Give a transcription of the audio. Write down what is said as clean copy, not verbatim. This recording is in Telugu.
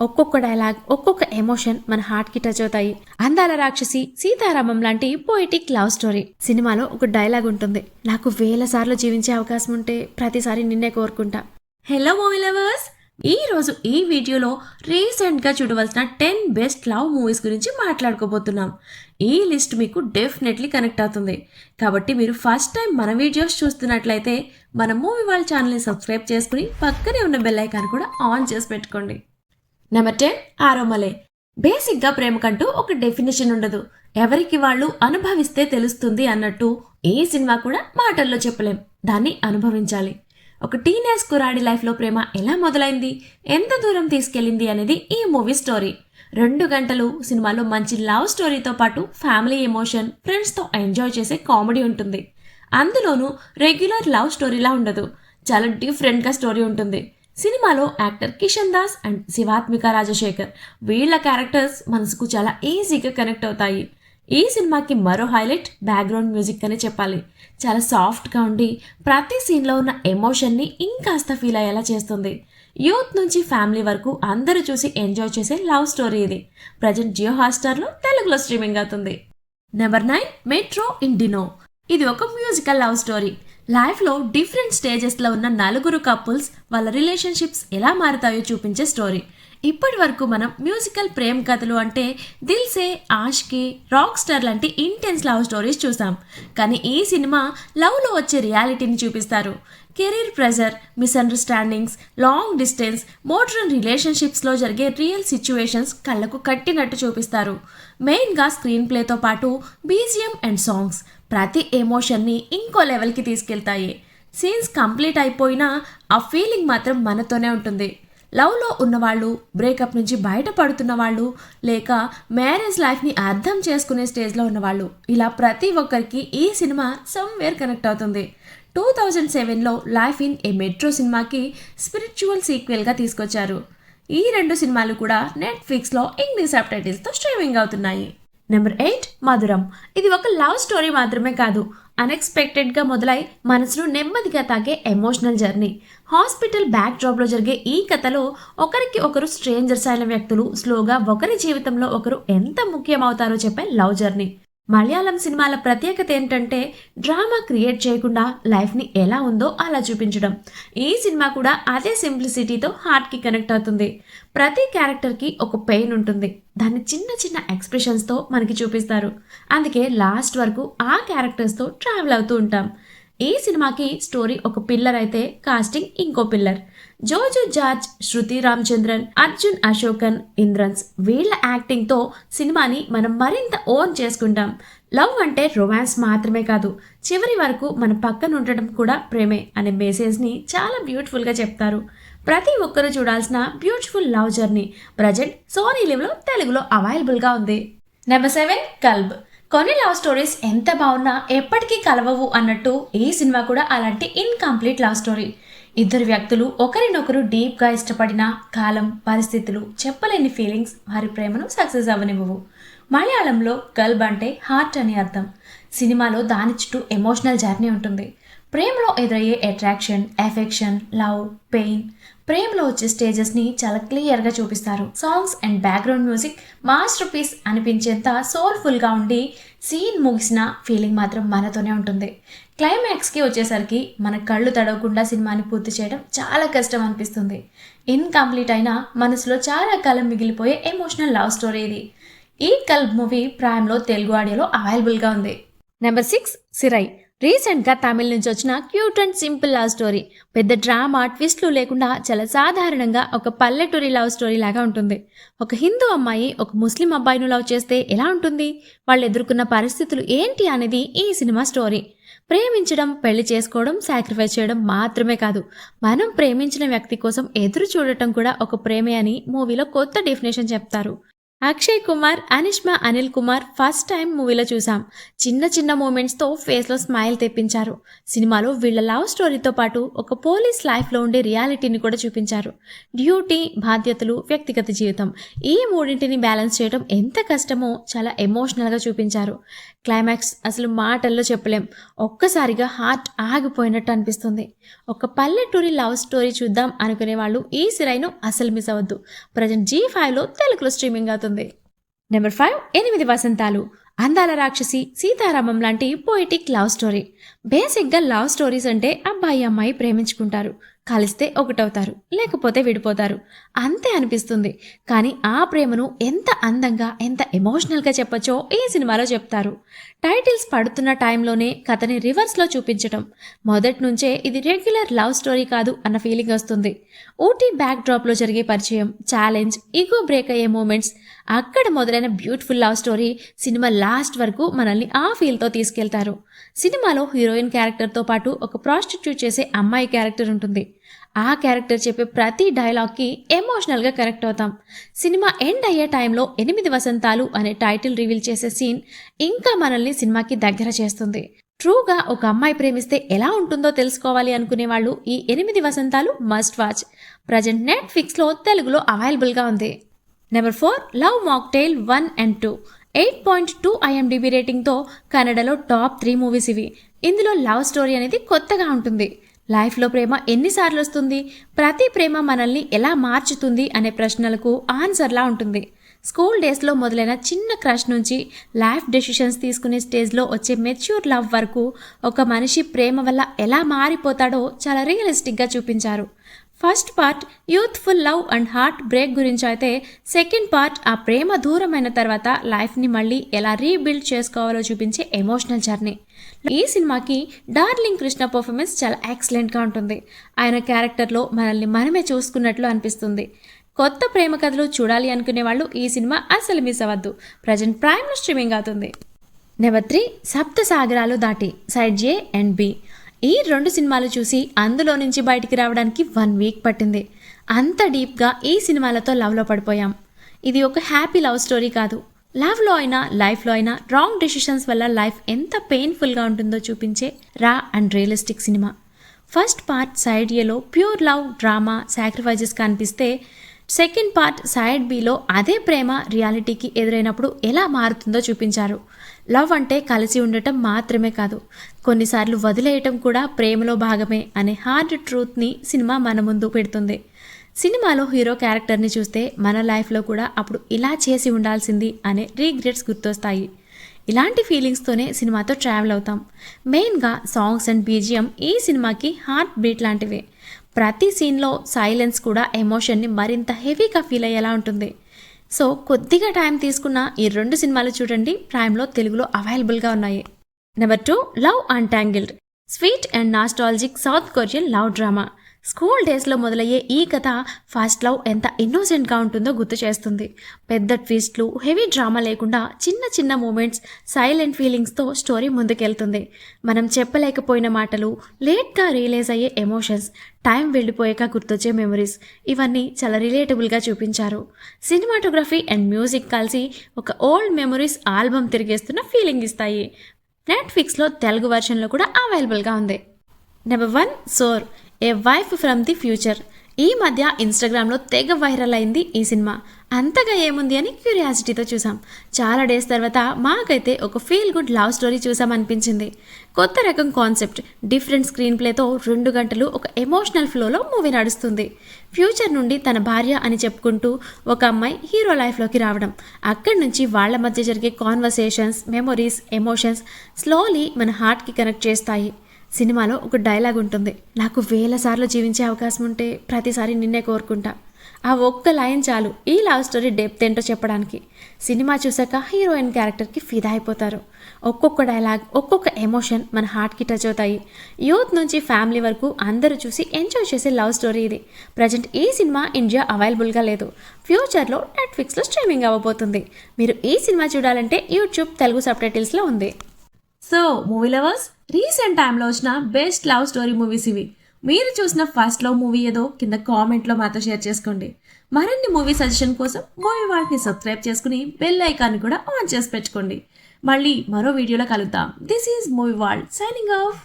ఒక్కొక్క డైలాగ్, ఒక్కొక్క ఎమోషన్ మన హార్ట్ కి టచ్ అవుతాయి. అందాల రాక్షసి, సీతారామం లాంటి పోయిటిక్ లవ్ స్టోరీ. సినిమాలో ఒక డైలాగ్ ఉంటుంది, నాకు 1000 సార్లు జీవించే అవకాశం ఉంటే ప్రతిసారి నిన్నే కోరుకుంటా. హలో మూవీ లవర్స్, ఈ రోజు ఈ వీడియోలో రీసెంట్ గా చూడవలసిన 10 బెస్ట్ లవ్ మూవీస్ గురించి మాట్లాడుకోబోతున్నాం. ఈ లిస్ట్ మీకు డెఫినెట్లీ కనెక్ట్ అవుతుంది. కాబట్టి మీరు ఫస్ట్ టైం మన వీడియోస్ చూస్తున్నట్లయితే మన మూవీ వాళ్ళ ఛానల్ని సబ్స్క్రైబ్ చేసుకుని పక్కనే ఉన్న బెల్ ఐకాన్ కూడా ఆన్ చేసి పెట్టుకోండి. నెంబర్ 10 ఆరోమలే. బేసిక్గా ప్రేమకంటూ ఒక డెఫినేషన్ ఉండదు, ఎవరికి వాళ్ళు అనుభవిస్తే తెలుస్తుంది అన్నట్టు ఏ సినిమా కూడా మాటల్లో చెప్పలేం, దాన్ని అనుభవించాలి. ఒక టీనేజ్ కురాడి లైఫ్లో ప్రేమ ఎలా మొదలైంది, ఎంత దూరం తీసుకెళ్ళింది అనేది ఈ మూవీ స్టోరీ. 2 గంటలు సినిమాలో మంచి లవ్ స్టోరీతో పాటు ఫ్యామిలీ ఎమోషన్, ఫ్రెండ్స్తో ఎంజాయ్ చేసే కామెడీ ఉంటుంది. అందులోనూ రెగ్యులర్ లవ్ స్టోరీలా ఉండదు, చాలా డిఫరెంట్గా స్టోరీ ఉంటుంది. సినిమాలో యాక్టర్ కిషన్ దాస్ అండ్ శివాత్మిక రాజశేఖర్, వీళ్ళ క్యారెక్టర్స్ మనసుకు చాలా ఈజీగా కనెక్ట్ అవుతాయి. ఈ సినిమాకి మరో హైలైట్ బ్యాక్గ్రౌండ్ మ్యూజిక్ అని చెప్పాలి. చాలా సాఫ్ట్గా ఉండి ప్రతి సీన్లో ఉన్న ఎమోషన్ని ఇంకాస్త ఫీల్ అయ్యేలా చేస్తుంది. యూత్ నుంచి ఫ్యామిలీ వరకు అందరూ చూసి ఎంజాయ్ చేసే లవ్ స్టోరీ ఇది. ప్రజెంట్ జియో హాట్స్టార్లో తెలుగులో స్ట్రీమింగ్ అవుతుంది. Number 9 metro in Dino. ఇది ఒక మ్యూజికల్ లవ్ స్టోరీ. లైఫ్లో డిఫరెంట్ స్టేజెస్లో ఉన్న 4 కపుల్స్ వాళ్ళ రిలేషన్షిప్స్ ఎలా మారుతాయో చూపించే స్టోరీ. ఇప్పటి వరకు మనం మ్యూజికల్ ప్రేమ కథలు అంటే దిల్ సే, ఆష్కి, రాక్ స్టార్ లాంటి ఇంటెన్స్ లవ్ స్టోరీస్ చూసాం. కానీ ఈ సినిమా లవ్లో వచ్చే రియాలిటీని చూపిస్తారు. Career pressure, misunderstandings, long distance, modern రిలేషన్షిప్స్లో జరిగే రియల్ సిచ్యువేషన్స్ కళ్ళకు కట్టినట్టు చూపిస్తారు. మెయిన్గా స్క్రీన్ ప్లేతో పాటు బీజిఎం అండ్ సాంగ్స్ ప్రతి ఎమోషన్ని ఇంకో లెవెల్కి తీసుకెళ్తాయి. సీన్స్ కంప్లీట్ అయిపోయినా ఆ ఫీలింగ్ మాత్రం మనతోనే ఉంటుంది. లవ్లో ఉన్నవాళ్ళు, బ్రేకప్ నుంచి బయటపడుతున్న వాళ్ళు, లేక మ్యారేజ్ లైఫ్ని అర్థం చేసుకునే స్టేజ్లో ఉన్నవాళ్ళు, ఇలా ప్రతి ఒక్కరికి ఈ సినిమా సమ్వేర్ కనెక్ట్ అవుతుంది. 2007లో లైఫ్ ఇన్ ఏ మెట్రో సినిమాకి స్పిరిచువల్ సీక్వెల్గా తీసుకొచ్చారు. ఈ 2 సినిమాలు కూడా నెట్ఫ్లిక్స్లో ఇంగ్లీష్ సబ్ టైటిల్స్తో స్ట్రీమింగ్ అవుతున్నాయి. నెంబర్ 8 మధురం. ఇది ఒక లవ్ స్టోరీ మాత్రమే కాదు, అన్ఎక్స్పెక్టెడ్గా మొదలై మనసును నెమ్మదిగా తాకే ఎమోషనల్ జర్నీ. హాస్పిటల్ బ్యాక్ డ్రాప్లో జరిగే ఈ కథలో ఒకరికి ఒకరు స్ట్రేంజర్స్ అయిన వ్యక్తులు స్లోగా ఒకరి జీవితంలో ఒకరు ఎంత ముఖ్యమవుతారో చెప్పే లవ్ జర్నీ. మలయాళం సినిమాల ప్రత్యేకత ఏంటంటే డ్రామా క్రియేట్ చేయకుండా లైఫ్ని ఎలా ఉందో అలా చూపించడం. ఈ సినిమా కూడా అదే సింప్లిసిటీతో హార్ట్కి కనెక్ట్ అవుతుంది. ప్రతి క్యారెక్టర్కి ఒక పెయిన్ ఉంటుంది, దాన్ని చిన్న చిన్న ఎక్స్ప్రెషన్స్తో మనకి చూపిస్తారు. అందుకే లాస్ట్ వరకు ఆ క్యారెక్టర్స్తో ట్రావెల్ అవుతూ ఉంటాం. ఈ సినిమాకి స్టోరీ ఒక పిల్లర్ అయితే కాస్టింగ్ ఇంకో పిల్లర్. జోజు జార్జ్, శృతి రామచంద్రన్, అర్జున్ అశోకన్, ఇంద్రన్స్, వీళ్ళ యాక్టింగ్తో సినిమాని మనం మరింత ఓన్ చేసుకుంటాం. లవ్ అంటే రొమాన్స్ మాత్రమే కాదు, చివరి వరకు మన పక్కన ఉండటం కూడా ప్రేమే అనే మెసేజ్ని చాలా బ్యూటిఫుల్గా చెప్తారు. ప్రతి ఒక్కరూ చూడాల్సిన beautiful love journey present Sony లివ్లో తెలుగులో అవైలబుల్గా ఉంది. నెంబర్ 7 కల్బ్. కొన్ని లవ్ స్టోరీస్ ఎంత బాగున్నా ఎప్పటికీ కలవవు అన్నట్టు ఈ సినిమా కూడా అలాంటి ఇన్కంప్లీట్ లవ్ స్టోరీ. 2 వ్యక్తులు ఒకరినొకరు డీప్గా ఇష్టపడిన కాలం, పరిస్థితులు, చెప్పలేని ఫీలింగ్స్ వారి ప్రేమను సక్సెస్ అవ్వనివ్వవు. మలయాళంలో కల్బ్ అంటే హార్ట్ అని అర్థం. సినిమాలో దాని చుట్టూ ఎమోషనల్ జర్నీ ఉంటుంది. ప్రేమలో ఎదురయ్యే అట్రాక్షన్, ఎఫెక్షన్, లవ్, పెయిన్, ప్రేమలో వచ్చే స్టేజెస్ని చాలా క్లియర్గా చూపిస్తారు. Songs and background music masterpiece అనిపించేంత సోల్ఫుల్గా ఉండి సీన్ ముగిసిన ఫీలింగ్ మాత్రం మనతోనే ఉంటుంది. క్లైమాక్స్కి వచ్చేసరికి మన కళ్ళు తడవకుండా సినిమాని పూర్తి చేయడం చాలా కష్టం అనిపిస్తుంది. ఇన్కంప్లీట్ అయినా మనసులో చాలా కాలం మిగిలిపోయే ఎమోషనల్ లవ్ స్టోరీ ఇది. ఈ కల్బ్ మూవీ ప్రైమ్లో తెలుగు ఆడియోలో అవైలబుల్గా ఉంది. నెంబర్ 6 సిరై. రీసెంట్గా తమిళ నుంచి వచ్చిన cute and simple love story. పెద్ద డ్రామా, ట్విస్ట్లు లేకుండా చాలా సాధారణంగా ఒక పల్లెటూరి లవ్ స్టోరీ లాగా ఉంటుంది. ఒక హిందూ అమ్మాయి ఒక ముస్లిం అబ్బాయిను లవ్ చేస్తే ఎలా ఉంటుంది, వాళ్ళు ఎదుర్కొన్న పరిస్థితులు ఏంటి అనేది ఈ సినిమా స్టోరీ. ప్రేమించడం, పెళ్లి చేసుకోవడం, సాక్రిఫైస్ చేయడం మాత్రమే కాదు, మనం ప్రేమించిన వ్యక్తి కోసం ఎదురు చూడటం కూడా ఒక ప్రేమే అని మూవీలో కొత్త డెఫినేషన్ చెప్తారు. అక్షయ్ కుమార్, అనిష్మా అనిల్ కుమార్ ఫస్ట్ టైం మూవీలో చూసాం. చిన్న చిన్న మూమెంట్స్తో ఫేస్లో స్మైల్ తెప్పించారు. సినిమాలో వీళ్ళ లవ్ స్టోరీతో పాటు ఒక పోలీస్ లైఫ్లో ఉండే రియాలిటీని కూడా చూపించారు. డ్యూటీ, బాధ్యతలు, వ్యక్తిగత జీవితం ఈ మూడింటిని బ్యాలెన్స్ చేయడం ఎంత కష్టమో చాలా ఎమోషనల్గా చూపించారు. క్లైమాక్స్ అసలు మాటల్లో చెప్పలేం. ఒక్కసారిగా హార్ట్ ఆగిపోయినట్టు అనిపిస్తుంది. ఒక పల్లెటూరి లవ్ స్టోరీ చూద్దాం అనుకునే వాళ్ళు ఈ సిరైను అసలు మిస్ అవ్వద్దు. ప్రజెంట్ G5లో తెలుగులో స్ట్రీమింగ్ అవుతుంది. నెంబర్ 5 8 వసంతాలు. అందాల రాక్షసి, సీతారామం లాంటి పోయిటిక్ లవ్ స్టోరీ. బేసిక్గా లవ్ స్టోరీస్ అంటే అబ్బాయి అమ్మాయి ప్రేమించుకుంటారు, కలిస్తే ఒకటవుతారు, లేకపోతే విడిపోతారు, అంతే అనిపిస్తుంది. కానీ ఆ ప్రేమను ఎంత అందంగా, ఎంత ఎమోషనల్గా చెప్పొచ్చో ఈ సినిమాలో చెప్తారు. టైటిల్స్ పడుతున్న టైంలోనే కథని రివర్స్లో చూపించటం, మొదటి నుంచే ఇది రెగ్యులర్ లవ్ స్టోరీ కాదు అన్న ఫీలింగ్ వస్తుంది. ఊటీ బ్యాక్ డ్రాప్లో జరిగే పరిచయం, ఛాలెంజ్, ఈగో బ్రేక్ అయ్యే మూమెంట్స్, అక్కడ మొదలైన beautiful love story cinema last వరకు మనల్ని ఆ ఫీల్తో తీసుకెళ్తారు. సినిమాలో హీరోయిన్ క్యారెక్టర్తో పాటు ఒక ప్రాస్టిట్యూట్ చేసే అమ్మాయి క్యారెక్టర్ ఉంటుంది. ఆ క్యారెక్టర్ చెప్పే ప్రతి డైలాగ్కి ఎమోషనల్గా కనెక్ట్ అవుతాం. సినిమా ఎండ్ అయ్యే టైంలో 8 వసంతాలు అనే టైటిల్ రివీల్ చేసే సీన్ ఇంకా మనల్ని సినిమాకి దగ్గర చేస్తుంది. ట్రూగా ఒక అమ్మాయి ప్రేమిస్తే ఎలా ఉంటుందో తెలుసుకోవాలి అనుకునే వాళ్ళు ఈ 8 వసంతాలు మస్ట్ వాచ్. ప్రజెంట్ నెట్ఫ్లిక్స్లో తెలుగులో అవైలబుల్గా ఉంది. Number 4 love mocktail 1 and 2. 8.2 IMDb రేటింగ్తో కన్నడలో టాప్ 3 మూవీస్ ఇవి. ఇందులో లవ్ స్టోరీ అనేది కొత్తగా ఉంటుంది. లైఫ్లో ప్రేమ ఎన్నిసార్లు వస్తుంది, ప్రతి ప్రేమ మనల్ని ఎలా మార్చుతుంది అనే ప్రశ్నలకు ఆన్సర్లా ఉంటుంది. స్కూల్ డేస్లో మొదలైన చిన్న క్రష్ నుంచి లైఫ్ డెసిషన్స్ తీసుకునే స్టేజ్లో వచ్చే మెచ్యూర్ లవ్ వరకు ఒక మనిషి ప్రేమ వల్ల ఎలా మారిపోతాడో చాలా రియలిస్టిక్గా చూపించారు. First part youthful love and heart break గురించి అయితే, సెకండ్ పార్ట్ ఆ ప్రేమ దూరమైన తర్వాత లైఫ్ని మళ్ళీ ఎలా రీబిల్డ్ చేసుకోవాలో చూపించే ఎమోషనల్ జర్నీ. ఈ సినిమాకి డార్లింగ్ కృష్ణ పర్ఫార్మెన్స్ చాలా ఎక్సలెంట్గా ఉంటుంది. ఆయన క్యారెక్టర్లో మనల్ని మనమే చూసుకున్నట్లు అనిపిస్తుంది. కొత్త ప్రేమ కథలు చూడాలి అనుకునే వాళ్ళు ఈ సినిమా అసలు మిస్ అవ్వద్దు. ప్రజెంట్ ప్రైమ్లో స్ట్రీమింగ్ అవుతుంది. నెంబర్ 3 సప్త సాగరాలు దాటి, సైడ్ A and B. ఈ 2 సినిమాలు చూసి అందులో నుంచి బయటికి రావడానికి 1 వీక్ పట్టింది. అంత డీప్గా ఈ సినిమాలతో లవ్లో పడిపోయాం. ఇది ఒక హ్యాపీ లవ్ స్టోరీ కాదు. లవ్లో అయినా లైఫ్లో అయినా రాంగ్ డెసిషన్స్ వల్ల లైఫ్ ఎంత పెయిన్ఫుల్గా ఉంటుందో చూపించే రా అండ్ రియలిస్టిక్ సినిమా. ఫస్ట్ పార్ట్ సైడ్ Aలో ప్యూర్ లవ్, డ్రామా, సాక్రిఫైజెస్ కనిపిస్తే, సెకండ్ పార్ట్ సైడ్ Bలో అదే ప్రేమ రియాలిటీకి ఎదురైనప్పుడు ఎలా మారుతుందో చూపించారు. లవ్ అంటే కలిసి ఉండటం మాత్రమే కాదు, కొన్నిసార్లు వదిలేయటం కూడా ప్రేమలో భాగమే అనే హార్డ్ ట్రూత్ని సినిమా మన ముందు పెడుతుంది. సినిమాలో హీరో క్యారెక్టర్ని చూస్తే మన లైఫ్లో కూడా అప్పుడు ఇలా చేసి ఉండాల్సింది అనే రీగ్రెట్స్ గుర్తొస్తాయి. ఇలాంటి ఫీలింగ్స్తోనే సినిమాతో ట్రావెల్ అవుతాం. మెయిన్గా సాంగ్స్ అండ్ BGM ఈ సినిమాకి హార్ట్ బీట్ లాంటివే. ప్రతి సీన్లో సైలెన్స్ కూడా ఎమోషన్ని మరింత హెవీగా ఫీల్ అయ్యేలా ఉంటుంది. సో కొద్దిగా టైం తీసుకున్న ఈ 2 సినిమాలు చూడండి. ప్రైమ్లో తెలుగులో అవైలబుల్గా ఉన్నాయి. Number 2 love untangled. Sweet and nostalgic south Korean love drama. School డేస్లో మొదలయ్యే ఈ కథ ఫస్ట్ లవ్ ఎంత ఇన్నోసెంట్గా ఉంటుందో గుర్తు చేస్తుంది. పెద్ద ట్విస్ట్లు, హెవీ డ్రామా లేకుండా చిన్న చిన్న మూమెంట్స్, సైలెంట్ ఫీలింగ్స్తో స్టోరీ ముందుకెళ్తుంది. మనం చెప్పలేకపోయిన మాటలు, లేట్గా రియలైజ్ అయ్యే ఎమోషన్స్, టైం వెళ్ళిపోయాక గుర్తొచ్చే మెమరీస్, ఇవన్నీ చాలా రిలేటబుల్గా చూపించారు. సినిమాటోగ్రఫీ అండ్ మ్యూజిక్ కలిసి ఒక ఓల్డ్ మెమరీస్ ఆల్బమ్ తిరిగేస్తున్న ఫీలింగ్ ఇస్తాయి. నెట్ఫ్లిక్స్లో తెలుగు వెర్షన్లో కూడా అవైలబుల్గా ఉంది. నెంబర్ 1 సోర్, a wife from the future. ఈ మధ్య ఇన్స్టాగ్రామ్లో తెగ వైరల్ అయింది ఈ సినిమా. అంతగా ఏముంది అని క్యూరియాసిటీతో చూసాం. చాలా డేస్ తర్వాత మాకైతే ఒక ఫీల్ గుడ్ లవ్ స్టోరీ చూసామనిపించింది. కొత్త రకం కాన్సెప్ట్, డిఫరెంట్ స్క్రీన్ ప్లేతో 2 గంటలు ఒక ఎమోషనల్ ఫ్లోలో మూవీ నడుస్తుంది. ఫ్యూచర్ నుండి తన భార్య అని చెప్పుకుంటూ ఒక అమ్మాయి హీరో లైఫ్లోకి రావడం, అక్కడి నుంచి వాళ్ళ మధ్య జరిగే కాన్వర్సేషన్స్, మెమొరీస్, ఎమోషన్స్ స్లోలీ మన హార్ట్కి కనెక్ట్ చేస్తాయి. సినిమాలో ఒక డైలాగ్ ఉంటుంది, నాకు 1000 సార్లు జీవించే అవకాశం ఉంటే ప్రతిసారి నిన్నే కోరుకుంటా. ఆ ఒక్క లైన్ చాలు ఈ లవ్ స్టోరీ డెప్త్ ఏంటో చెప్పడానికి. సినిమా చూసాక హీరోయిన్ క్యారెక్టర్కి ఫిదా అయిపోతారు. ఒక్కొక్క డైలాగ్, ఒక్కొక్క ఎమోషన్ మన హార్ట్కి టచ్ అవుతాయి. యూత్ నుంచి ఫ్యామిలీ వరకు అందరూ చూసి ఎంజాయ్ చేసే లవ్ స్టోరీ ఇది. ప్రజెంట్ ఈ సినిమా ఇండియా అవైలబుల్గా లేదు. ఫ్యూచర్లో నెట్ఫ్లిక్స్లో స్ట్రీమింగ్ అవ్వబోతుంది. మీరు ఈ సినిమా చూడాలంటే యూట్యూబ్ తెలుగు సబ్టైటిల్స్లో ఉంది. సో మూవీ లవర్స్, రీసెంట్ టైంలో వచ్చిన బెస్ట్ లవ్ స్టోరీ మూవీస్ ఇవి. మీరు చూసిన ఫస్ట్ లవ్ మూవీ ఏదో కింద కామెంట్లో మాతో షేర్ చేసుకోండి. మరిన్ని మూవీ సజెషన్ కోసం మూవీ వాల్ట్ని సబ్స్క్రైబ్ చేసుకుని బెల్ ఐకాన్ కూడా ఆన్ చేసి పెట్టుకోండి. మళ్ళీ మరో వీడియోలో కలుద్దాం. This is movie vault signing of.